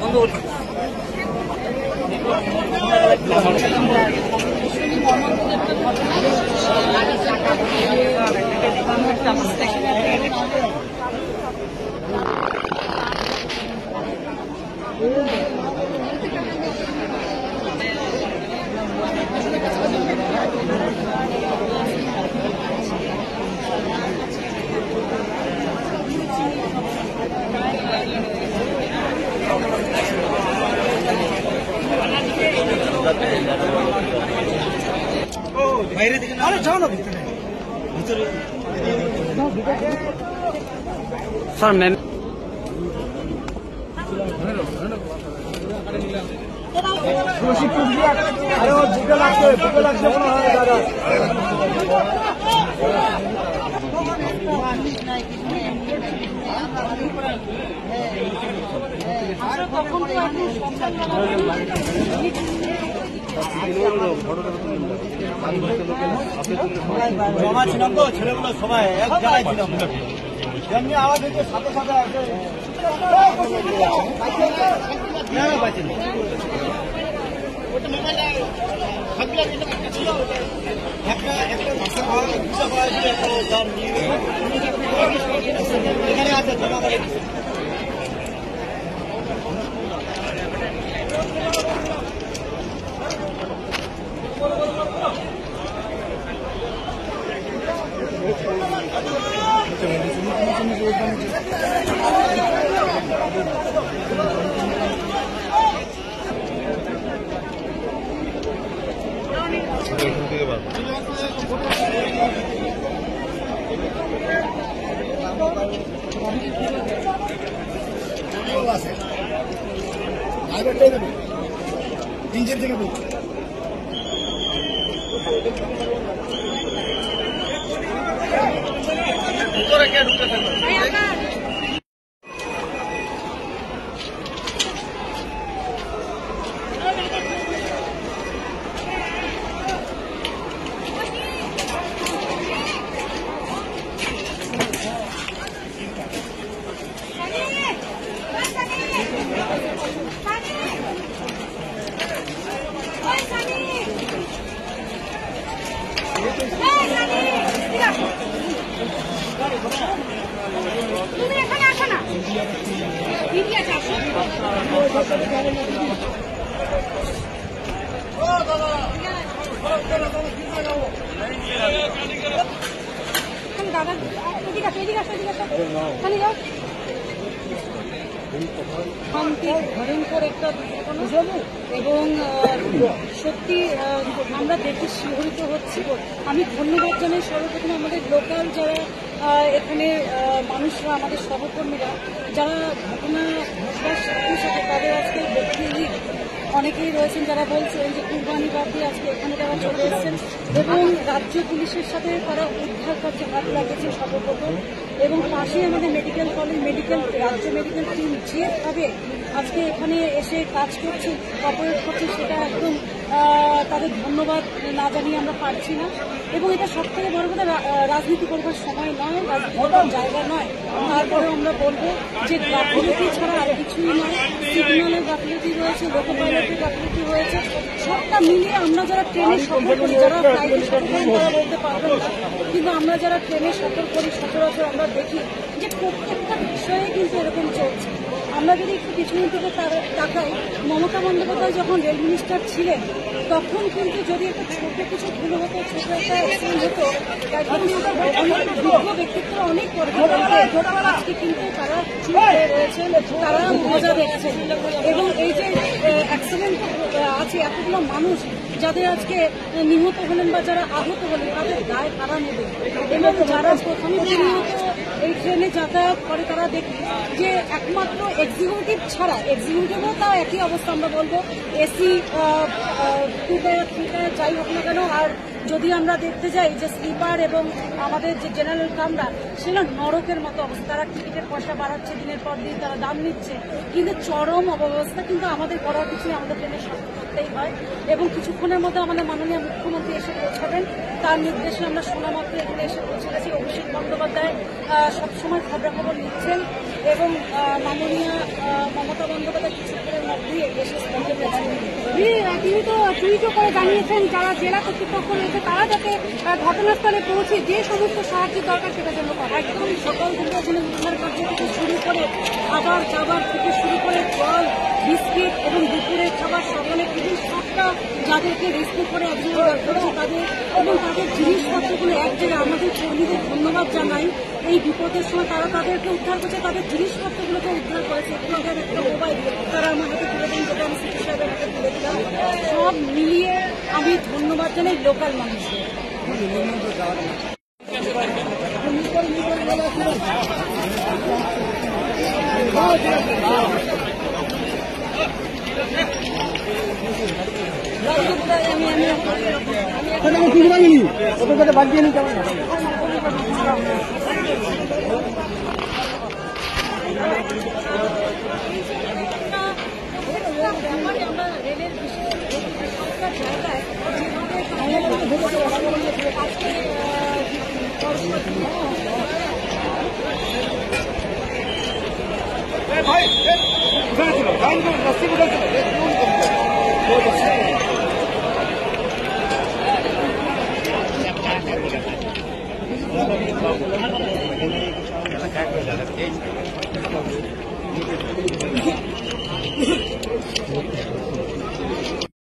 বন্ধ করছি। বাইরে দিকে না, আরে যাও না ভিতরে ভিতরে স্যার ম্যাম আরে ও বুকে লাগছে মনে হয় দাদা। জমা ছিলাম তো ছেলেগুলো সবাই এক জায়গায় ছিলাম, যেমনি আওয়াজ হচ্ছে সাথে সাথে এখানে আছে জমা করে তিনজন থেকে ঢুকে তুমি এখানে আসো না, মিডিয়াতে আসো। দাদা এদিকে আসো, এদিকে আসো, এদিকে আসো, এখানে যাও। শান্তি ভয়ঙ্কর একটা দুর্ঘটনা এবং সত্যি আমরা দেখে শিহরিত হচ্ছি। আমি ধন্যবাদ জানাই সর্বপ্রথম আমাদের লোকাল যারা এখানে মানুষরা, আমাদের সহকর্মীরা যারা ঘটনা ঘটবার সাথে সাথে তাদের আজকে বকরি ঈদ অনেকেই রয়েছেন যারা বলছেন যে কুরবানি বাদ দিয়ে আজকে এখানে তারা চলে এসেছেন এবং রাজ্য পুলিশের সাথে তারা উদ্ধার কার্যে হাত লাগিয়েছেন সর্বপ্রথম। এবং পাশেই আমাদের মেডিকেল কলেজ, রাজ্য মেডিকেল টিম যেভাবে আজকে এখানে এসে কাজ করছে, অপারেট করছে, সেটা একদম তাদের ধন্যবাদ না জানিয়ে আমরা পারছি না। এবং এটা সব থেকে বড় কথা, রাজনীতি করবার সময় নয়, রাজনীতি করবার জায়গা নয়। তারপরেও আমরা বলবো যে গাফিলতি ছাড়া আর কিছুই নয়। সিগন্যালের গাফিলতি রয়েছে, লোকো পাইলটের গাফিলতি রয়েছে, সবটা মিলিয়ে আমরা যারা ট্রেনে সফর করি, যারা ফ্লাইটে সফর করেন তারা বলতে পারবেন না, কিন্তু আমরা যারা ট্রেনে সফর করি সচরাচর আমরা দেখি যে প্রত্যেকটা বিষয়ে কিন্তু এরকম চলছে। আমরা যদি একটু পিছনের দিকে তাকাই, মমতা বন্দ্যোপাধ্যায় যখন রেল মিনিস্টার ছিলেন তখন কিন্তু যদি একটু ছোট কিছু ভুল হতো, ছোট একটা অ্যাক্সিডেন্ট হতো, অনেক যোগ্য ব্যক্তিত্ব অনেক আজকে কিন্তু তারা চুপ হয়ে রয়েছেন, তারা মজা দেখছেন। এবং এই যে অ্যাক্সিডেন্ট আছে, এতগুলো মানুষ যাদের আজকে নিহত হলেন বা যারা আহত হলেন, তাদের দায় কারা নেবে? এবং যারা প্রথমে নিহত এই ট্রেনে যাতায়াত করে তারা দেখি যে একমাত্র এক্সিকিউটিভ ছাড়া, এক্সিকিউটিভও তাও একই অবস্থা আমরা বলবো, এসি 2 টায়ার 3 টায়ার যাই হোক না কেন। আর যদি আমরা দেখতে যাই যে স্লিপার এবং আমাদের যে জেনারেল কামরা, সেটা নরকের মতো অবস্থা। তারা টিকিটের পয়সা বাড়াচ্ছে, দিনের পর দিন তারা দাম নিচ্ছে, কিন্তু চরম অবস্থা। কিন্তু আমাদের করার কিছুই, আমাদের ট্রেনে সফর করতেই হয়। এবং কিছুক্ষণের মধ্যে আমাদের মাননীয় মুখ্যমন্ত্রী এসে পৌঁছাবেন, তার নির্দেশে আমরা শোনা মাত্র এখানে এসে পৌঁছে গেছি। অভিষেক বন্দ্যোপাধ্যায় সবসময় খবরাখবর নিচ্ছেন এবং মাননীয় মমতা বন্দ্যোপাধ্যায় কিছুক্ষণের মধ্যেই এসে স্পন্দন গেছেন। তিনি তো টুইটও করে জানিয়েছেন যারা জেলা কর্তৃপক্ষ রয়েছে তারা যাতে ঘটনাস্থলে পৌঁছে যে সমস্ত সাহায্যের দরকার সেটার জন্য একদম সকাল থেকে এখানে উদ্ধার কার্য থেকে শুরু করে খাবার দাবার থেকে শুরু করে জল বিস্কিট এবং দুপুরের খাবার সকালে খুবই সবটা যাদেরকে রেস্কিউ করে একজন বার করেছে তাদের এবং তাদের জিনিসপত্রগুলো এক জায়গায় আমাদের কর্মীদের ধন্যবাদ জানাই। এই বিপদের সময় তারা তাদেরকে উদ্ধার করছে, তাদের জিনিসপত্রগুলোকে উদ্ধার করেছে। একটু আগে একটা মোবাইল তারা আমার হাতে তুলে দেন, যেটা আমি সিটি সাহেবের হাতে তুলে দিলাম। সব মিলিয়ে আমি ধন্যবাদ জানাই লোকাল মানুষদের। আমরা রেলের বিশেষ জায়গায় ভাই